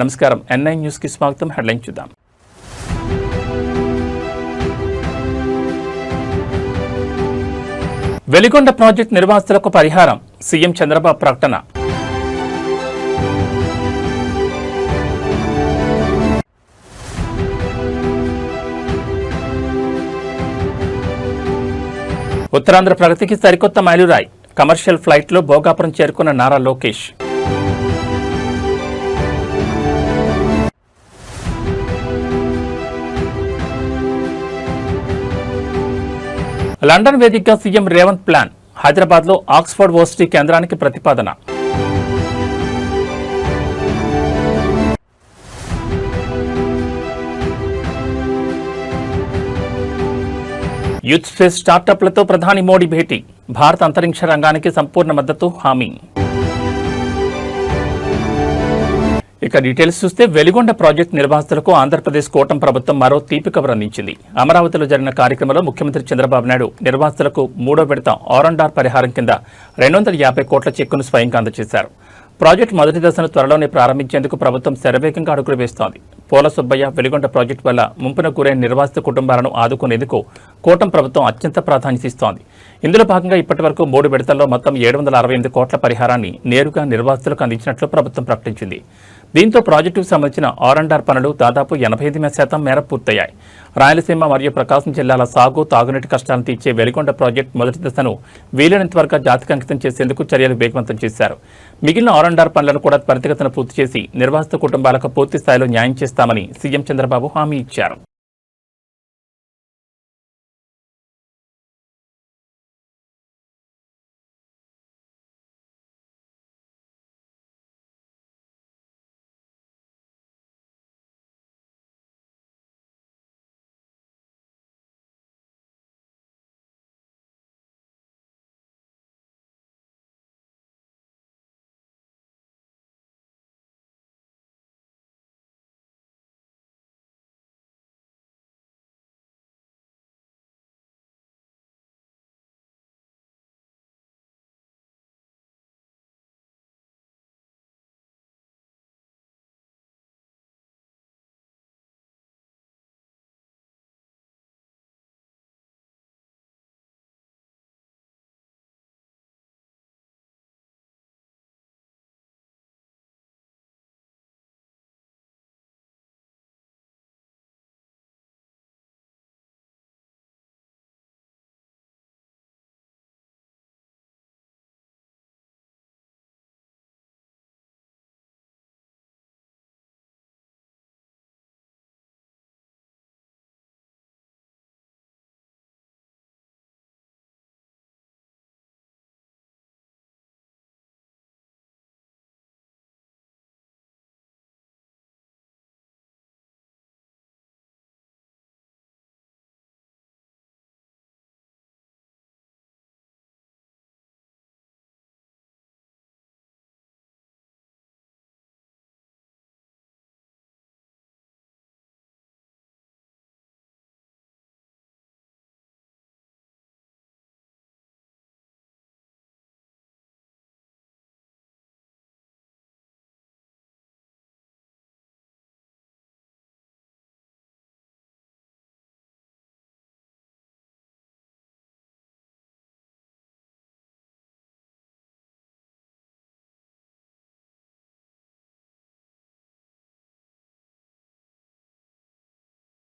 నమస్కారం N9 news కి స్వాగతం. హెడ్లైన్ చూద్దాం. వెలిగొండ ప్రాజెక్టు నిర్వాసితులకు పరిహారం సీఎం చంద్రబాబు ప్రకటన. ఉత్తరాంధ్ర ప్రగతికి సరికొత్త మైలురాయి. కమర్షియల్ ఫ్లైట్లో భోగాపురం చేరుకున్న నారా లోకేష్. లండన్ వేదికగా సీఎం రేవంత్ ప్లాన్. హైదరాబాద్లో ఆక్స్ఫర్డ్ వర్సిటీ కేంద్రానికి ప్రతిపాదన. యూత్ స్పేస్ స్టార్టప్లతో ప్రధాని మోడీ భేటీ. భారత అంతరిక్ష రంగానికి సంపూర్ణ మద్దతు హామీ. ఇక డీటెయిల్స్ చూస్తే వెలిగొండ ప్రాజెక్టు నిర్వాసితులకు ఆంధ్రప్రదేశ్ కూటమి ప్రభుత్వం మరో తీపి కబురు అందించింది. అమరావతిలో జరిగిన కార్యక్రమంలో ముఖ్యమంత్రి చంద్రబాబు నాయుడు నిర్వాసితులకు 3వ విడత ఆర్&ఆర్ పరిహారం కింద 250 కోట్ల చెక్కును స్వయంగా అందజేశారు. ప్రాజెక్టు మొదటి దశను త్వరలోనే ప్రారంభించేందుకు ప్రభుత్వం శరవేగంగా అడుగులు వేస్తోంది. పోల సుబ్బయ్య వెలిగొండ ప్రాజెక్టు వల్ల ముంపున గురైన నిర్వాసిత కుటుంబాలను ఆదుకునేందుకు కూటమి ప్రభుత్వం అత్యంత ప్రాధాన్యత ఇస్తోంది. ఇందులో భాగంగా ఇప్పటి వరకు 3 విడతల్లో మొత్తం 768 కోట్ల పరిహారాన్ని నేరుగా నిర్వాసితులకు అందించినట్లు ప్రభుత్వం ప్రకటించింది. దీంతో ప్రాజెక్టుకు సంబంధించిన ఆర్&ఆర్ పనులు దాదాపు 85% మేర పూర్తయ్యాయి. రాయలసీమ మరియు ప్రకాశం జిల్లాల సాగు, తాగునీటి కష్టాలను తీర్చే వెలిగొండ ప్రాజెక్టు మొదటి దశను వీలైనంత వరకు జాతికంకితం చేసేందుకు చర్యలు వేగవంతం చేశారు. మిగిలిన ఆర్&ఆర్ పనులను కూడా త్వరితగతిన పూర్తి చేసి నిర్వాసిత కుటుంబాలకు పూర్తి స్థాయిలో న్యాయం చేస్తామని సీఎం చంద్రబాబు హామీ ఇచ్చారు.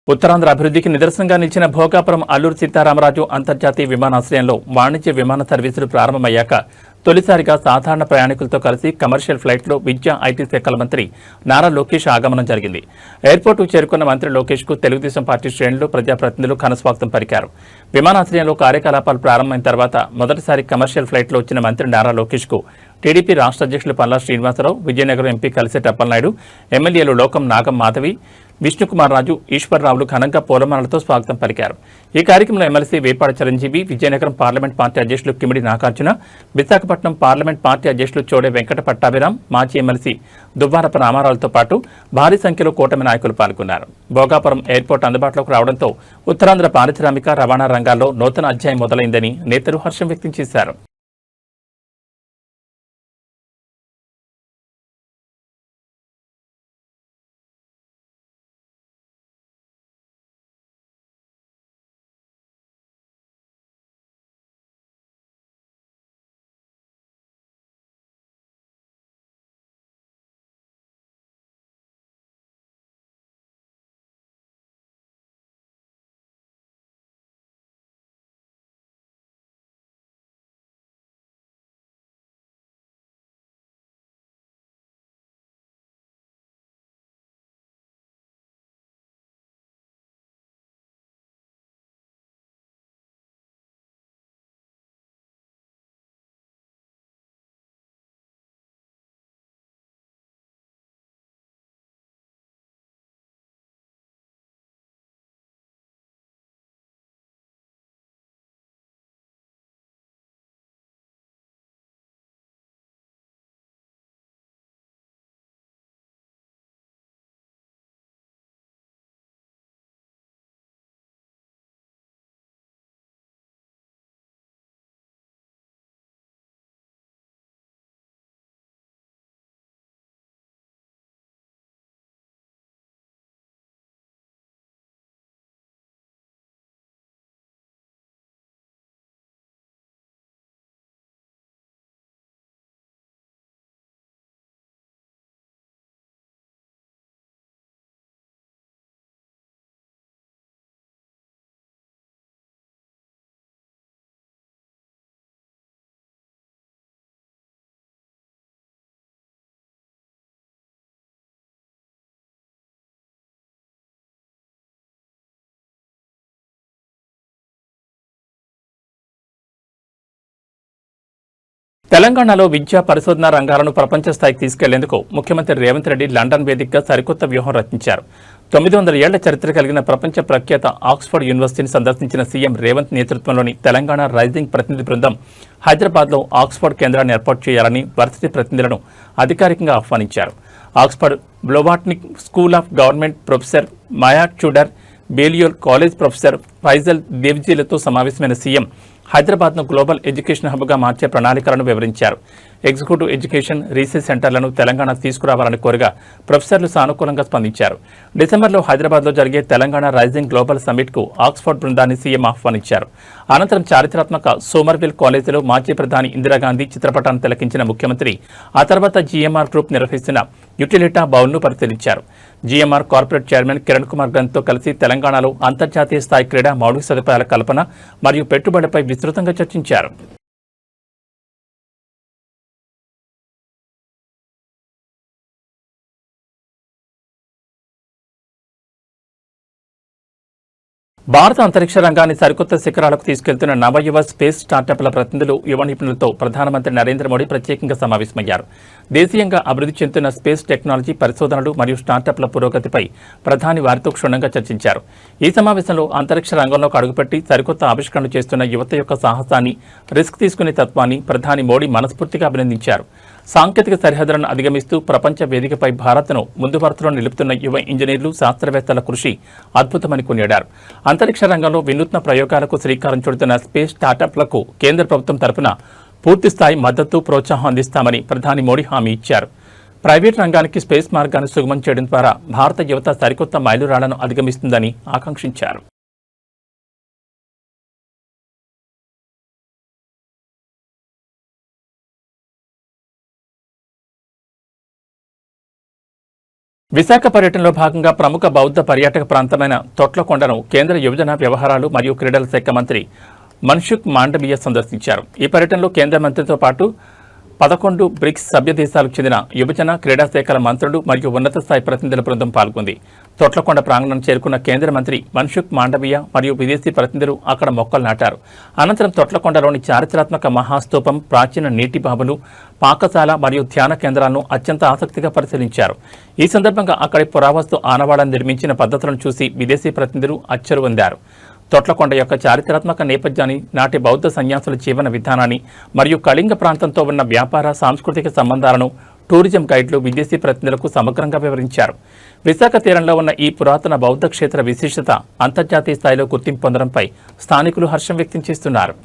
ఉత్తరాంధ్ర అభివృద్ధికి నిదర్శనంగా నిలిచిన భోగాపురం అల్లూరు సీతారామరాజు అంతర్జాతీయ విమానాశ్రయంలో వాణిజ్య విమాన సర్వీసులు ప్రారంభమయ్యాక తొలిసారిగా సాధారణ ప్రయాణికులతో కలిసి కమర్షియల్ ఫ్లైట్లో విద్యా ఐటీ శాఖల మంత్రి నారా లోకేష్ ఆగమనం జరిగింది. ఎయిర్పోర్టుకు చేరుకున్న మంత్రి లోకేష్కు తెలుగుదేశం పార్టీ శ్రేణులు, ప్రజాప్రతినిధులు ఘనస్వాగతం పలికారు. విమానాశ్రయంలో కార్యకలాపాలు ప్రారంభమైన తర్వాత మొదటిసారి కమర్షియల్ ఫ్లైట్లో వచ్చిన మంత్రి నారా లోకేష్కు టీడీపీ రాష్ట్ర అధ్యక్షులు పల్లా శ్రీనివాసరావు, విజయనగరం ఎంపీ కలిసెట్టి అప్పలనాయుడు, ఎమ్మెల్యేలు లోకం నాగం మాధవి, విష్ణుకుమార్ రాజు, ఈశ్వర్రావులు ఘనంగా పూలమాలతో స్వాగతం పలికారు. ఈ కార్యక్రమంలో MLC Vepada Chiranjeevi, Vizianagaram parliament party అధ్యక్షులు కిమిడి నాగార్జున, విశాఖపట్నం పార్లమెంట్ పార్టీ అధ్యక్షులు చోడే వెంకట పట్టాభిరామ్, మాజీ ఎమ్మెల్సీ దువ్వారపు రామారావులతో పాటు భారీ సంఖ్యలో కూటమి నాయకులు పాల్గొన్నారు. భోగాపురం ఎయిర్పోర్ట్ అందుబాటులోకి రావడంతో ఉత్తరాంధ్ర పారిశ్రామిక, రవాణా రంగాల్లో నూతన అధ్యాయం మొదలైందని నేతలు హర్షం వ్యక్తం చేశారు. తెలంగాణలో విద్యా పరిశోధన రంగాలను ప్రపంచ స్థాయికి తీసుకెళ్లేందుకు ముఖ్యమంత్రి రేవంత్ రెడ్డి లండన్ వేదికగా సరికొత్త వ్యూహం రచించారు. 900 ఏళ్ల చరిత్ర కలిగిన ప్రపంచ ప్రఖ్యాత ఆక్స్ఫర్డ్ యూనివర్సిటీని సందర్శించిన సీఎం రేవంత్ నేతృత్వంలోని తెలంగాణ రైజింగ్ ప్రతినిధి బృందం హైదరాబాద్లో ఆక్స్ఫర్డ్ కేంద్రాన్ని ఏర్పాటు చేయాలని వర్సిటీ ప్రతినిధులను అధికారికంగా ఆహ్వానించారు. Oxford Blavatnik school of government professor Maya Tudor, Balliol college professor Faisal దేవ్జీలతో సమావేశమైన సీఎం హైదరాబాద్ను గ్లోబల్ ఎడ్యుకేషన్ హబ్గా మార్చే ప్రణాళికలను వివరించారు. ఎగ్జిక్యూటివ్ ఎడ్యుకేషన్ రీసెర్చ్ సెంటర్లను తెలంగాణ తీసుకురావాలని కోరగా ప్రొఫెసర్లు సానుకూలంగా స్పందించారు. డిసెంబర్లో హైదరాబాద్లో జరిగే తెలంగాణ రైజింగ్ గ్లోబల్ సమ్మిట్కు ఆక్స్ఫర్డ్ బృందాన్ని సీఎం ఆహ్వానించారు. అనంతరం చారిత్రాత్మక సోమర్విల్ కాలేజీలో మాజీ ప్రధాని ఇందిరాగాంధీ చిత్రపటాన్ని తిలకించిన ముఖ్యమంత్రి ఆ తర్వాత జీఎంఆర్ గ్రూప్ నిర్వహిస్తున్న యుటిలిటా బౌల్ను పరిశీలించారు. GMR corporate chairman Kiran Kumar గంత్తో కలిసి తెలంగాణలో అంతర్జాతీయ స్థాయి క్రీడా మౌలిక సదుపాయాల కల్పన మరియు పెట్టుబడిపై విస్తృతంగా చర్చించారు. భారత అంతరిక్ష రంగాన్ని సరికొత్త శిఖరాలకు తీసుకెళ్తున్న నవయువ స్పేస్ స్టార్టప్ల ప్రతినిధులు, యువ నిపుణులతో ప్రధానమంత్రి నరేంద్ర మోడీ ప్రత్యేకంగా సమావేశమయ్యారు. దేశీయంగా అభివృద్ధి చెందుతున్న స్పేస్ టెక్నాలజీ పరిశోధనలు మరియు స్టార్టప్ల పురోగతిపై ప్రధాని వారితో క్షుణ్ణంగా చర్చించారు. ఈ సమావేశంలో అంతరిక్ష రంగంలోకి అడుగుపెట్టి సరికొత్త ఆవిష్కరణలు చేస్తున్న యువత యొక్క సాహసాన్ని, రిస్క్ తీసుకునే తత్వాన్ని ప్రధాని మోడీ మనస్ఫూర్తిగా అభినందించారు. సాంకేతిక సరిహద్దులను అధిగమిస్తూ ప్రపంచ వేదికపై భారత్ను ముందు వరుసలో నిలుపుతున్న యువ ఇంజనీర్లు, శాస్త్రవేత్తల కృషి అద్భుతమని కొనియాడారు. అంతరిక్ష రంగంలో వినూత్న ప్రయోగాలకు శ్రీకారం చుడుతున్న స్పేస్ స్టార్టప్లకు కేంద్ర ప్రభుత్వం తరఫున పూర్తిస్థాయి మద్దతు, ప్రోత్సాహం అందిస్తామని ప్రధాని మోడీ హామీ ఇచ్చారు. ప్రైవేట్ రంగానికి స్పేస్ మార్గాన్ని సుగమం చేయడం ద్వారా భారత యువత సరికొత్త మైలురాళ్లను అధిగమిస్తుందని ఆకాంక్షించారు. విశాఖ పర్యటనలో భాగంగా ప్రముఖ బౌద్ధ పర్యాటక ప్రాంతమైన తొట్లకొండను కేంద్ర యువజన వ్యవహారాలు మరియు క్రీడల శాఖ మంత్రి మన్సుఖ్ మాండవీయ సందర్శించారు. ఈ పర్యటనలో కేంద్ర మంత్రితో పాటు 11 బ్రిక్స్ సభ్య దేశాలకు చెందిన యువజన, క్రీడా శాఖల మంత్రులు మరియు ఉన్నత స్థాయి ప్రతినిధుల బృందం పాల్గొంది. తొట్లకొండ ప్రాంగణం చేరుకున్న కేంద్ర మంత్రి మన్సుఖ్ మాండవీయ మరియు విదేశీ ప్రతినిధులు అక్కడ మొక్కలు నాటారు. అనంతరం తొట్లకొండలోని చారిత్రాత్మక మహాస్తూపం, ప్రాచీన నీటి బావులు, పాకశాల మరియు ధ్యాన కేంద్రాలను అత్యంత ఆసక్తిగా పరిశీలించారు. ఈ సందర్భంగా అక్కడి పురావస్తు ఆనవాళ్లను నిర్మించిన పద్ధతులను చూసి విదేశీ ప్రతినిధులు అచ్చరువొందారు. తొట్లకొండ యొక్క చారిత్రాత్మక నేపథ్యాన్ని, నాటి బౌద్ధ సన్యాసుల జీవన విధానాన్ని మరియు కళింగ ప్రాంతంతో ఉన్న వ్యాపార, సాంస్కృతిక సంబంధాలను టూరిజం గైడ్లు విదేశీ ప్రతినిధులకు సమగ్రంగా వివరించారు. విశాఖ తీరంలో ఉన్న ఈ పురాతన బౌద్ధ క్షేత్ర విశిష్టత అంతర్జాతీయ స్థాయిలో గుర్తింపు పొందడంపై స్థానికులు హర్షం వ్యక్తం చేస్తున్నారు.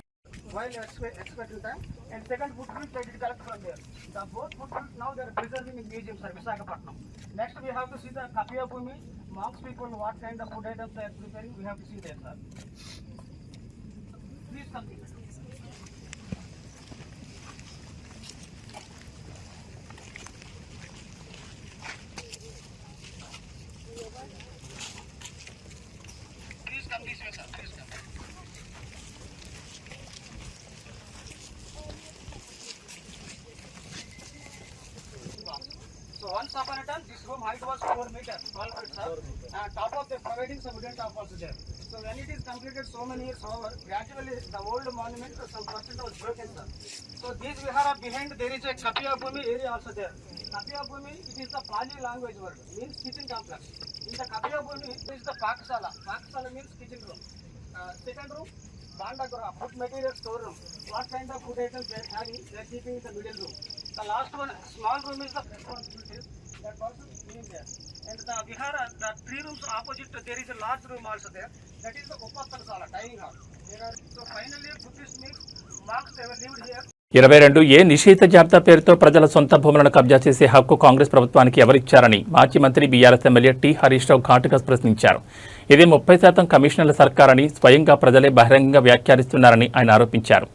Next, we have to see the Kapia Bhumi. Monks people, what kind of food items they are preparing, we have to see there, sir. Please come here. Please come this way, sir. Please come. So once upon a time, this room height was 4 meters, 12 feet, sir. And top of the providing some wooden top also there. So when it is completed so many years over, gradually the old monument, some percent was broken, sir. So this vihara behind, there is a Kapia Bhumi area also there. Kapia Bhumi, it is the Pali language word, means kitchen complex. In the Kapia Bhumi, there is the Pakasala. Pakasala means kitchen room. Second room, Bandagora, food material storeroom. What kind of food items they are having, they are keeping in the middle room. The last one, small room is the responsibility. That person is there. And the vihara, the 3 rooms opposite, there is a large room also there. That is the Upasana dining hall. So finally, Buddhist means monks they were lived here. 22A నిషేధ జాబితా పేరుతో ప్రజల సొంత భూములను కబ్జా చేసే హక్కు కాంగ్రెస్ ప్రభుత్వానికి ఎవరిచ్చారని మాజీ మంత్రి BRS MLA tea Harish Rao ఘాటుగా ప్రశ్నించారు. ఇది 30% కమిషనర్ల సర్కారని స్వయంగా ప్రజలే బహిరంగంగా వ్యాఖ్యానిస్తున్నారని ఆయన ఆరోపించారు.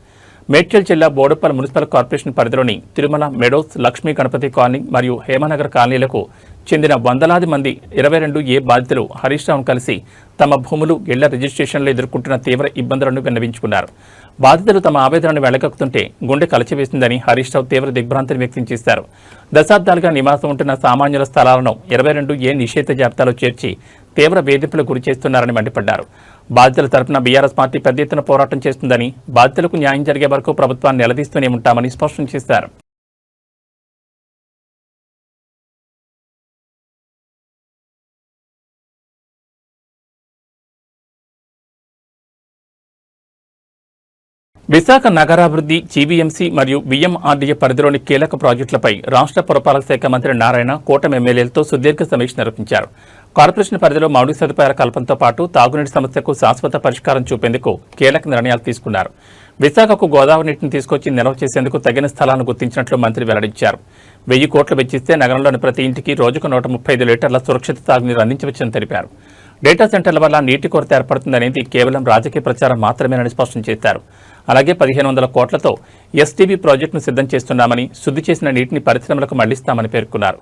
మేడ్చల్ జిల్లా బోడుప్పల్ మున్సిపల్ కార్పొరేషన్ పరిధిలోని తిరుమల మెడోస్, లక్ష్మీ గణపతి కాలనీ మరియు హేమనగర్ కాలనీలకు చెందిన వందలాది మంది 22A బాధితులు హరీష్ రావును కలిసి తమ భూములు, ఇళ్ల రిజిస్ట్రేషన్లు ఎదుర్కొంటున్న తీవ్ర ఇబ్బందులను విన్నవించుకున్నారు. బాధితులు తమ ఆవేదనను వెళ్లగక్కుతుంటే గుండె కలిచివేసిందని హరీష్ రావు తీవ్ర దిగ్భ్రాంతిని వ్యక్తం చేశారు. దశాబ్దాలుగా నివాసం ఉంటున్న సామాన్యుల స్థలాలను 22A నిషేధ జాబితాలో చేర్చి తీవ్ర వేధింపులకు గురిచేస్తున్నారని మండిపడ్డారు. బాధితుల తరపున బీఆర్ఎస్ పార్టీ పెద్ద ఎత్తున పోరాటం చేస్తుందని, బాధితులకు న్యాయం జరిగే వరకు ప్రభుత్వాన్ని నిలదీస్తూనే ఉంటామని స్పష్టం చేశారు. విశాఖ నగరాభివృద్ధి, జీవీఎంసీ మరియు వీఎంఆర్డీఏ పరిధిలోని కీలక ప్రాజెక్టులపై రాష్ట్ర పురపాలక శాఖ మంత్రి నారాయణ కూటమి ఎమ్మెల్యేలతో సుదీర్ఘ సమీక్ష నిర్వహించారు. కార్పొరేషన్ పరిధిలో మౌలిక సదుపాయాల కల్పనతో పాటు తాగునీటి సమస్యకు శాశ్వత పరిష్కారం చూపేందుకు కీలక నిర్ణయాలు తీసుకున్నారు. విశాఖకు గోదావరి నీటిని తీసుకొచ్చి నిల్వ చేసేందుకు తగిన స్థలాలను గుర్తించినట్లు మంత్రి వెల్లడించారు. 1000 కోట్లు వెచ్చిస్తే నగరంలోని ప్రతి ఇంటికి రోజుకు 135 లీటర్ల సురక్షిత తాగునీరు అందించవచ్చని తెలిపారు. డేటా సెంటర్ల వల్ల నీటి కొరత ఏర్పడుతుందనేది కేవలం రాజకీయ ప్రచారం మాత్రమేనని స్పష్టం చేశారు. అలాగే 1500 కోట్లతో ఎస్టీబీ ప్రాజెక్టును సిద్ధం చేస్తున్నామని, శుద్ధి చేసిన నీటిని పరిశ్రమలకు మళ్లిస్తామని పేర్కొన్నారు.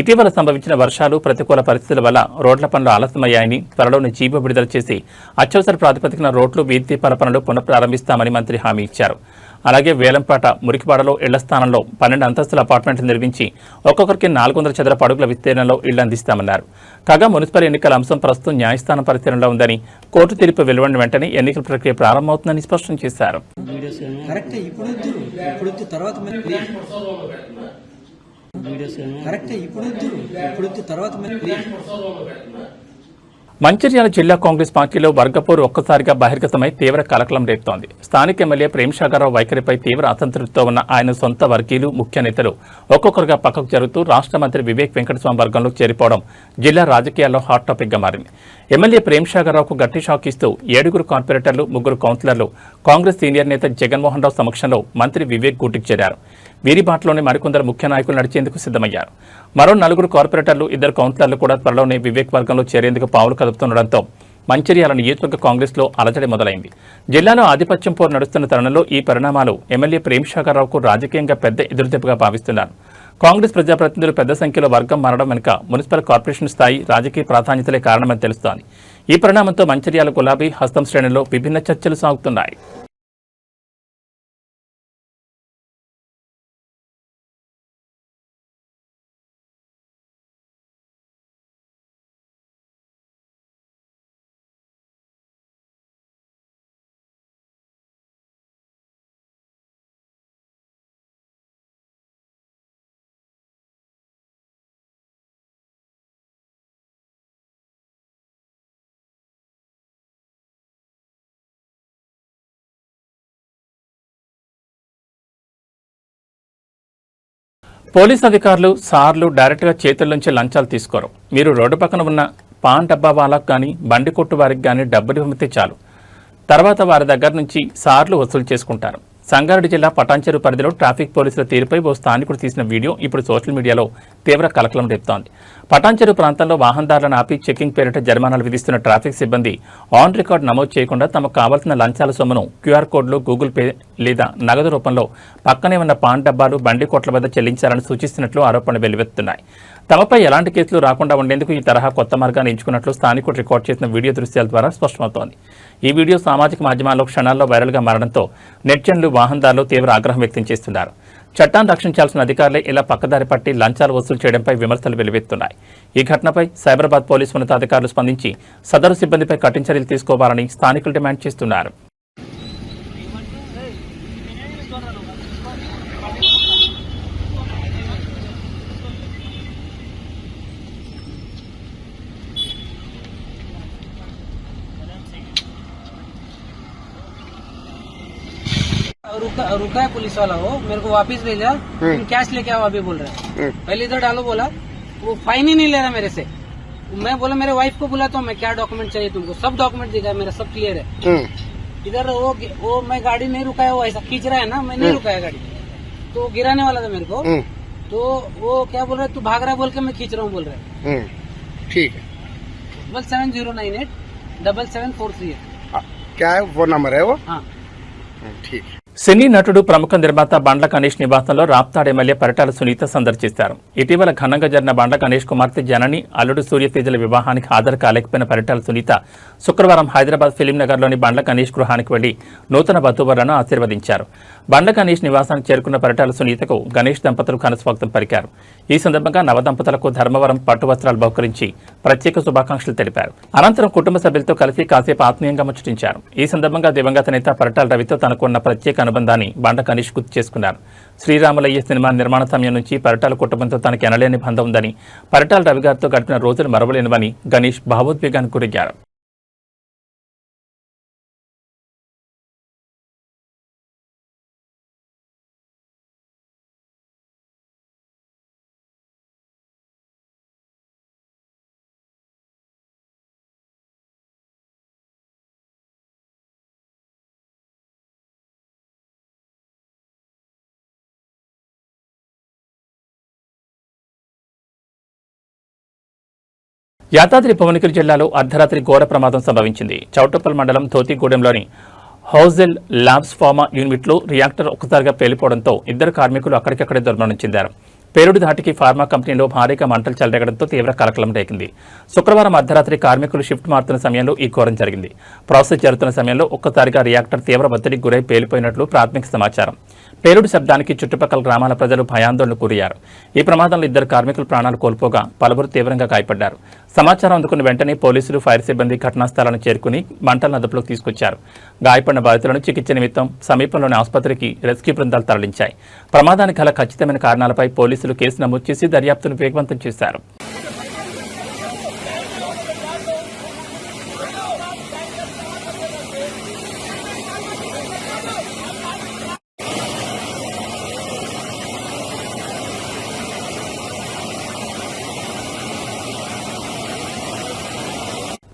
ఇటీవల సంభవించిన వర్షాలు, ప్రతికూల పరిస్థితుల వల్ల రోడ్ల పనులు ఆలస్యమయ్యాయని, త్వరలోనే జీవో విడుదల చేసి అత్యవసర ప్రాతిపదికన రోడ్లు, వీధి దీపాల పనులు పునఃప్రారంభిస్తామని మంత్రి హామీ ఇచ్చారు. అలాగే వేలంపాట, మురికివాడలో ఇళ్ల స్థానంలో 12 అంతస్తుల అపార్ట్మెంట్లు నిర్మించి ఒక్కొక్కరికి 400 చదరపు అడుగుల విస్తీర్ణంలో ఇళ్లు అందిస్తామన్నారు. కాగా మున్సిపల్ ఎన్నికల అంశం ప్రస్తుతం న్యాయస్థానం పరిశీలనలో ఉందని, కోర్టు తీర్పు వెలువడిన వెంటనే ఎన్నికల ప్రక్రియ ప్రారంభమవుతుందని స్పష్టం చేశారు. మంచిర్యాల జిల్లా కాంగ్రెస్ పార్టీలో వర్గపోరు ఒక్కసారిగా బహిర్గతమై తీవ్ర కలకలం రేపుతోంది. స్థానిక ఎమ్మెల్యే ప్రేమ్సాగరరావు వైఖరిపై తీవ్ర అసంతృప్తితో ఉన్న ఆయన సొంత వర్గీయులు, ముఖ్య నేతలు ఒక్కొక్కరుగా పక్కకు జరుగుతూ రాష్ట్ర మంత్రి వివేక్ వెంకటస్వామి వర్గంలో చేరిపోవడం జిల్లా రాజకీయాల్లో హాట్ టాపిక్ గా మారింది. ఎమ్మెల్యే ప్రేమ్సాగరరావుకు గట్టి షాక్ ఇస్తూ 7 కార్పొరేటర్లు, 3 కౌన్సిలర్లు కాంగ్రెస్ సీనియర్ నేత జగన్మోహన్ రావు సమక్షంలో మంత్రి వివేక్ గూటికి చేరారు. వీరి బాటలోనే మరికొందరు ముఖ్య నాయకులు నడిచేందుకు సిద్ధమయ్యారు. మరో 4 కార్పొరేటర్లు, 2 కౌన్సిలర్లు కూడా త్వరలోనే వివేక్ వర్గంలో చేరేందుకు పావులు కదుపుతుండటంతో మంచిర్యాల నియోజకవర్గ కాంగ్రెస్ లో అలజడి మొదలైంది. జిల్లాలో ఆధిపత్యం పోరు నడుస్తున్న తరుణంలో ఈ పరిణామాలు ఎమ్మెల్యే ప్రేమ్సాగరరావుకు రాజకీయంగా పెద్ద ఎదురుదెబ్బగా భావిస్తున్నారు. కాంగ్రెస్ ప్రజాప్రతినిధులు పెద్ద సంఖ్యలో వర్గం మారడం వెనుక మున్సిపల్ కార్పొరేషన్ స్థాయి రాజకీయ ప్రాధాన్యతలే కారణమని తెలుస్తోంది. ఈ పరిణామంతో మంచిర్యాల గులాబీ, హస్తం శ్రేణుల్లో విభిన్న చర్చలు సాగుతున్నాయి. పోలీస్ అధికారులు, సార్లు డైరెక్ట్గా చేతుల్లోంచి లంచాలు తీసుకోరు. మీరు రోడ్డు పక్కన ఉన్న పాన్ డబ్బా వాళ్ళకు కానీ, బండి కొట్టు వారికి కానీ డబ్బులు పంపితే చాలు. తర్వాత వారి దగ్గర నుంచి సార్లు వసూలు చేసుకుంటారు. సంగారెడ్డి జిల్లా పటాన్చెరు పరిధిలో ట్రాఫిక్ పోలీసుల తీరుపై ఓ స్థానికుడు తీసిన వీడియో ఇప్పుడు సోషల్ మీడియాలో తీవ్ర కలకలం రేపుతోంది. పటాన్చెరు ప్రాంతంలో వాహనదారులను ఆపి చెకింగ్ పేరిట జరిమానాలు విధిస్తున్న ట్రాఫిక్ సిబ్బంది ఆన్ రికార్డు నమోదు చేయకుండా తమకు కావాల్సిన లంచాల సొమ్మును క్యూఆర్ కోడ్లు, గూగుల్ పే లేదా నగదు రూపంలో పక్కనే ఉన్న పాన్ డబ్బాలు, బండి కోట్ల వద్ద చెల్లించాలని సూచిస్తున్నట్లు ఆరోపణలు వెల్లువెత్తున్నాయి. తమపై ఎలాంటి కేసులు రాకుండా ఉండేందుకు ఈ తరహా కొత్త మార్గాన్ని ఎంచుకున్నట్లు స్థానికుడు రికార్డు చేసిన వీడియో దృశ్యాల ద్వారా స్పష్టమవుతోంది. ఈ వీడియో సామాజిక మాధ్యమాల్లో క్షణాల్లో వైరల్గా మారడంతో నెటిజన్లు, వాహనదారులు తీవ్ర ఆగ్రహం వ్యక్తం చేస్తున్నారు. చట్టాన్ని రక్షించాల్సిన అధికారులే ఇలా పక్కదారి పట్టి లంచాలు వసూలు చేయడంపై విమర్శలు వెల్లువెత్తున్నాయి. ఈ ఘటనపై సైబరాబాద్ పోలీసు ఉన్నతాధికారులు స్పందించి సదరు సిబ్బందిపై కఠిన చర్యలు తీసుకోవాలని స్థానికులు డిమాండ్ చేస్తున్నారు. रुका है पुलिस वाला, वो मेरे को वापस भेजा, कैश लेके आओ अभी बोल रहे हैं। पहले इधर डालो बोला, वो फाइन ही नहीं ले रहा मेरे से। मैं बोला मेरे वाइफ को बुला तो मैं क्या डॉक्यूमेंट चाहिए तुमको, सब डॉक्यूमेंट दिखाया, मेरा सब क्लियर है। इधर वो मैं गाड़ी नहीं रुकाया, वो ऐसा खींच रहा है ना, मैं नहीं रुकाया गाड़ी, तो गिराने वाला था मेरे को, तो वो क्या बोल रहा है, तू भाग रहा है बोल के मैं खींच रहा हूँ बोल रहा है। ठीक है, 7098 7743 क्या है वो नंबर है वो? हाँ ठीक है। సినీ నటుడు ప్రముఖ నిర్మాత బండ్ల గణేష్ నివాసంలో రాప్తాడ్ ఎమ్మెల్యే పరిటాల సునీత సందర్శిస్తారు. ఇటీవల ఘనంగా జరిగిన బండ్ల గణేష్ కుమార్తె జనని అల్లుడు సూర్యతేజల వివాహానికి హాజరు కాలేకపోయిన పరిటాల సునీత శుక్రవారం హైదరాబాద్ ఫిలింనగర్లోని బండ్ల గణేష్ గృహానికి వెళ్లి నూతన వధూవరులను ఆశీర్వదించారు. బండ్ల గణేష్ నివాసానికి చేరుకున్న పరిటాల సునీతకు గణేష్ దంపతులు ఘనస్వాగతం పలికారు. ఈ సందర్భంగా నవదంపతులకు ధర్మవరం పట్టు వస్త్రాలు బహుకరించి ప్రత్యేక శుభాకాంక్షలు తెలిపారు. అనంతరం కుటుంబ సభ్యులతో కలిసి కాసేపు ఆత్మీయంగా ముచ్చటించారు. ఈ సందర్భంగా దివంగత నేత పరిటాల రవితో తనకున్న ప్రత్యేక అనుబంధాన్ని బండ్ల గణేష్ గుర్తు చేసుకున్నారు. శ్రీరాములయ్య సినిమా నిర్మాణ సమయం నుంచి పరిటాల కుటుంబంతో తనకి ఎనలేని బంధం ఉందని, పరిటాల రవి గారితో గడిపిన రోజులు మరవలేనివని గణేష్ భావోద్వేగానికి గురయ్యారు. యాదాద్రి భువనగిరి జిల్లాలో అర్ధరాత్రి ఘోర ప్రమాదం సంభవించింది. చౌటప్పల్ మండలం ధోతిగూడెంలోని హౌజెల్ ల్యాబ్స్ ఫార్మా యూనిట్లో రియాక్టర్ ఒక్కసారిగా పేలిపోవడంతో ఇద్దరు కార్మికులు అక్కడికక్కడే దుర్మరణం చెందారు. పేలుడు ధాటికి ఫార్మా కంపెనీలో భారీగా మంటలు చెలరేగడంతో తీవ్ర కలకలం రేగింది. శుక్రవారం అర్ధరాత్రి కార్మికులు షిఫ్ట్ మారుతున్న సమయంలో ఈ ఘోరం జరిగింది. ప్రాసెస్ జరుగుతున్న సమయంలో ఒక్కసారిగా రియాక్టర్ తీవ్ర ఒత్తిడికి గురై పేలిపోయినట్లు ప్రాథమిక సమాచారం. పేలుడు శబ్దానికి చుట్టుపక్కల గ్రామాల ప్రజలు భయాందోళనకు గురయ్యారు. ఈ ప్రమాదంలో ఇద్దరు కార్మికులు ప్రాణాలు కోల్పోగా పలువురు తీవ్రంగా గాయపడ్డారు. సమాచారం అందుకున్న వెంటనే పోలీసులు, ఫైర్ సిబ్బంది ఘటనా స్థలాన్ని చేరుకుని మంటలను అదుపులోకి తీసుకొచ్చారు. గాయపడిన బాధితులను చికిత్స నిమిత్తం సమీపంలోని ఆసుపత్రికి రెస్క్యూ బృందాలు తరలించాయి. ప్రమాదానికి గల ఖచ్చితమైన కారణాలపై పోలీసులు కేసు నమోదు చేసి దర్యాప్తును వేగవంతం చేశారు.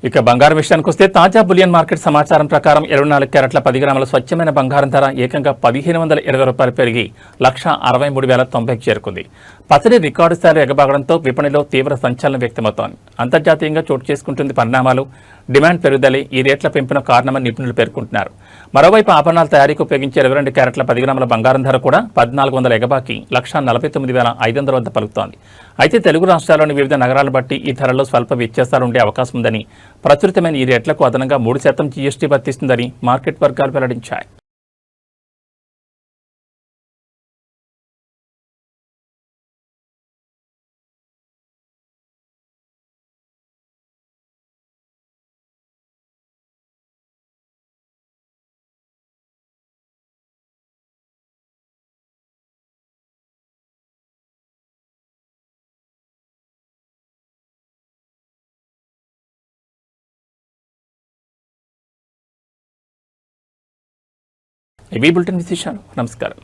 ఇక బంగారం విషయానికి వస్తే తాజా బులియన్ మార్కెట్ సమాచారం ప్రకారం 24 క్యారెట్ల 10 గ్రాముల స్వచ్ఛమైన బంగారం ధర ఏకంగా ₹1,520 పెరిగి ₹1,63,090కి చేరుకుంది. పసిడి రికార్డు స్థాయిలో ఎగబాగడంతో విపణిలో తీవ్ర సంచలనం వ్యక్తమవుతోంది. అంతర్జాతీయంగా చోటు చేసుకుంటుంది పరిణామాలు, డిమాండ్ పెరుగుదలే ఈ రేట్ల పెంపున కారణమని నిపుణులు పేర్కొంటున్నారు. మరోవైపు ఆభరణాల తయారీకి ఉపయోగించే 22 క్యారెట్ల 10 గ్రాముల బంగారం ధర కూడా 1,400 ఎగబాకి ₹1,49,500 వద్ద పలుకుతోంది. అయితే తెలుగు రాష్ట్రాల్లోని వివిధ నగరాలను బట్టి ఈ ధరల్లో స్వల్ప వ్యత్యాసాలు ఉండే అవకాశం ఉందని, ప్రచురితమైన ఈ రేట్లకు అదనంగా 3% జీఎస్టీ వర్తిస్తుందని మార్కెట్ వర్గాలు వెల్లడించాయి. ఇవి బులెటిన్ విశేషాలు. నమస్కారం.